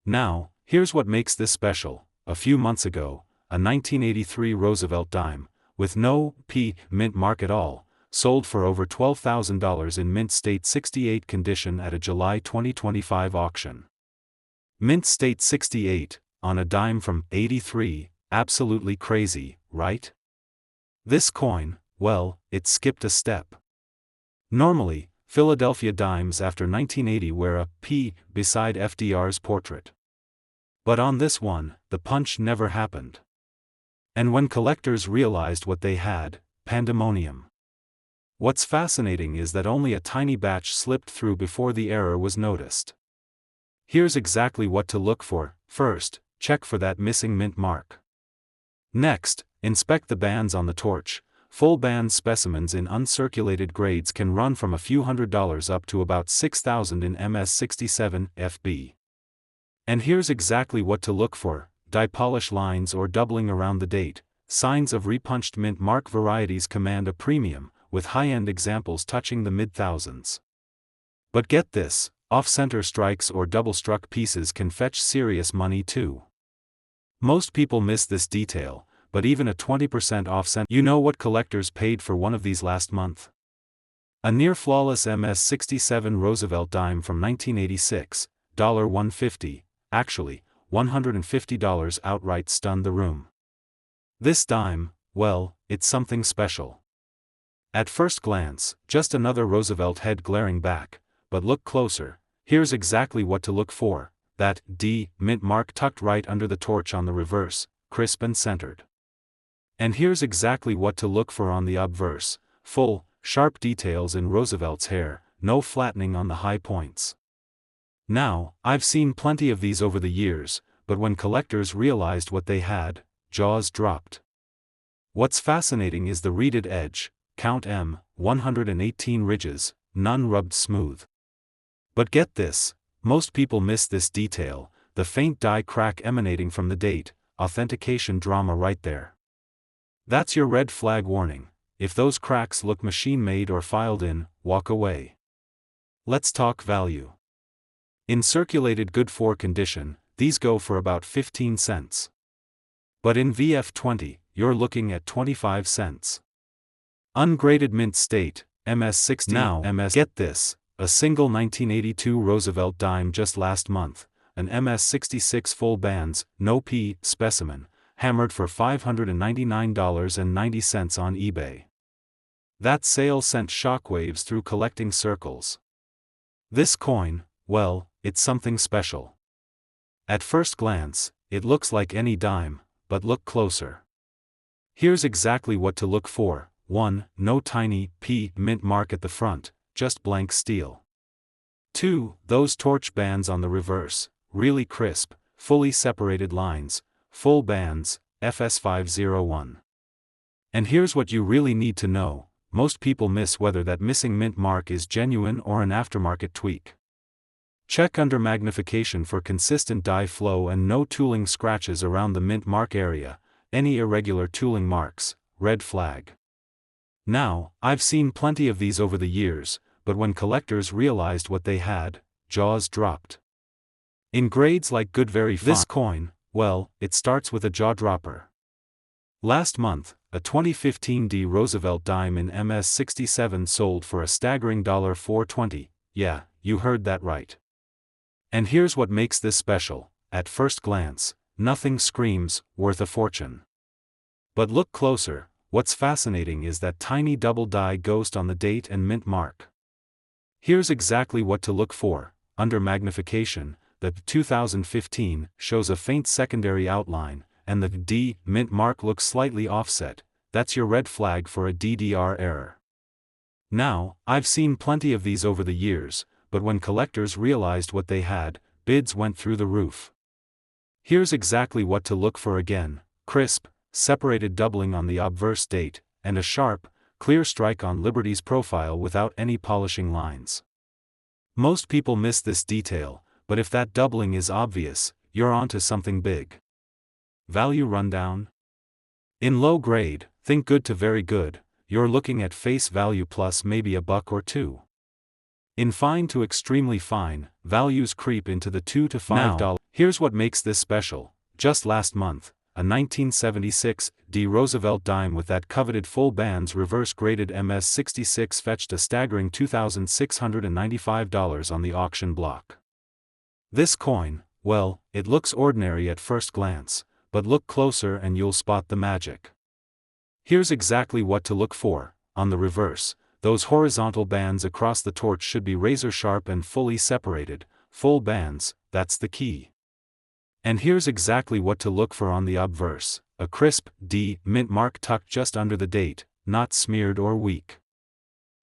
Now, here's what makes this special. A few months ago, a 1983 Roosevelt dime, with no P mint mark at all, sold for over $12,000 in Mint State 68 condition at a July 2025 auction. Mint State 68, on a dime from '83, absolutely crazy, right? This coin, well, it skipped a step. Normally, Philadelphia dimes after 1980 wear a P beside FDR's portrait. But on this one, the punch never happened. And when collectors realized what they had, pandemonium. What's fascinating is that only a tiny batch slipped through before the error was noticed. Here's exactly what to look for. First, check for that missing mint mark. Next, inspect the bands on the torch. Full band specimens in uncirculated grades can run from a few $100s up to about $6,000 in MS67 FB. And here's exactly what to look for: die polish lines or doubling around the date. Signs of repunched mint mark varieties command a premium, with high-end examples touching the mid-thousands. But get this, off-center strikes or double-struck pieces can fetch serious money too. Most people miss this detail, but even a 20% off-center. You know what collectors paid for one of these last month? A near-flawless MS67 Roosevelt dime from 1986, $150, actually, $150 outright stunned the room. This dime, well, it's something special. At first glance, just another Roosevelt head glaring back, but look closer, here's exactly what to look for: that D mint mark tucked right under the torch on the reverse, crisp and centered. And here's exactly what to look for on the obverse: full, sharp details in Roosevelt's hair, no flattening on the high points. Now, I've seen plenty of these over the years, but when collectors realized what they had, jaws dropped. What's fascinating is the reeded edge, count 118 ridges, none rubbed smooth. But get this, most people miss this detail: the faint die crack emanating from the date, authentication drama right there. That's your red flag warning. If those cracks look machine-made or filed in, walk away. Let's talk value. In circulated good for condition, these go for about 15 cents. But in VF20, you're looking at 25 cents. Ungraded mint state, MS60. Now, get this, a single 1982 Roosevelt dime just last month, an MS66 full bands, no P specimen, hammered for $599.90 on eBay. That sale sent shockwaves through collecting circles. This coin, well, it's something special. At first glance, it looks like any dime, but look closer. Here's exactly what to look for: 1. No tiny P mint mark at the front, just blank steel. 2. Those torch bands on the reverse, really crisp, fully separated lines, full bands, FS501. And here's what you really need to know: most people miss whether that missing mint mark is genuine or an aftermarket tweak. Check under magnification for consistent die flow and no tooling scratches around the mint mark area. Any irregular tooling marks, red flag. Now, I've seen plenty of these over the years, but when collectors realized what they had, jaws dropped. In grades like good very fine, this coin, well, it starts with a jaw-dropper. Last month, a 2015 D Roosevelt dime in MS67 sold for a staggering $420, yeah, you heard that right. And here's what makes this special: at first glance, nothing screams, worth a fortune. But look closer, what's fascinating is that tiny double die ghost on the date and mint mark. Here's exactly what to look for: under magnification, the 2015 shows a faint secondary outline, and the D mint mark looks slightly offset. That's your red flag for a DDR error. Now, I've seen plenty of these over the years, but when collectors realized what they had, bids went through the roof. Here's exactly what to look for again: crisp, separated doubling on the obverse date, and a sharp, clear strike on Liberty's profile without any polishing lines. Most people miss this detail, but if that doubling is obvious, you're onto something big. Value rundown. In low grade, think good to very good, you're looking at face value plus maybe $1 or $2. In fine to extremely fine, values creep into the $2 to $5. Now, Here's what makes this special. Just last month, a 1976 Roosevelt dime with that coveted full bands reverse-graded MS-66 fetched a staggering $2,695 on the auction block. This coin, well, it looks ordinary at first glance, but look closer and you'll spot the magic. Here's exactly what to look for. On the reverse, those horizontal bands across the torch should be razor-sharp and fully separated, full bands, that's the key. And here's exactly what to look for on the obverse, a crisp D mint mark tucked just under the date, not smeared or weak.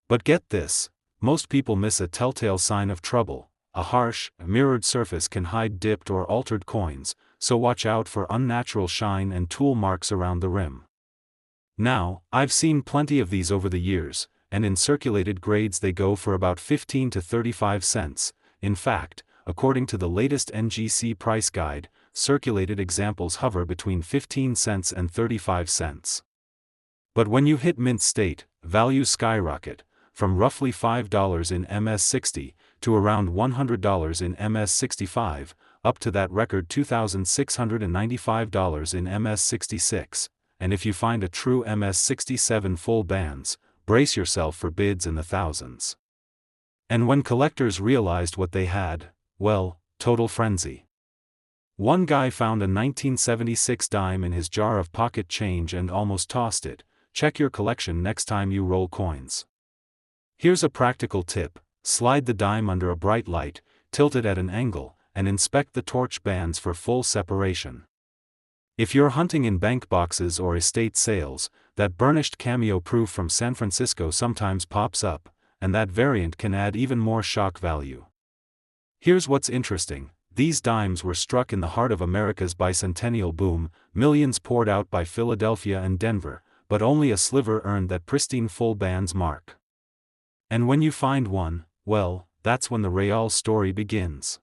But get this, most people miss a telltale sign of trouble. A harsh, mirrored surface can hide dipped or altered coins, so watch out for unnatural shine and tool marks around the rim. Now, I've seen plenty of these over the years, and in circulated grades they go for about 15 to 35 cents. In fact, according to the latest NGC price guide, circulated examples hover between 15 cents and 35 cents. But when you hit mint state, values skyrocket, from roughly $5 in MS-60, to around $100 in MS-65, up to that record $2,695 in MS-66, and if you find a true MS-67 full bands, brace yourself for bids in the thousands. And when collectors realized what they had, well, total frenzy. One guy found a 1976 dime in his jar of pocket change and almost tossed it. Check your collection next time you roll coins. Here's a practical tip: slide the dime under a bright light, tilt it at an angle, and inspect the torch bands for full separation. If you're hunting in bank boxes or estate sales, that burnished cameo proof from San Francisco sometimes pops up, and that variant can add even more shock value. Here's what's interesting: these dimes were struck in the heart of America's bicentennial boom, millions poured out by Philadelphia and Denver, but only a sliver earned that pristine full bands mark. And when you find one, well, that's when the real story begins.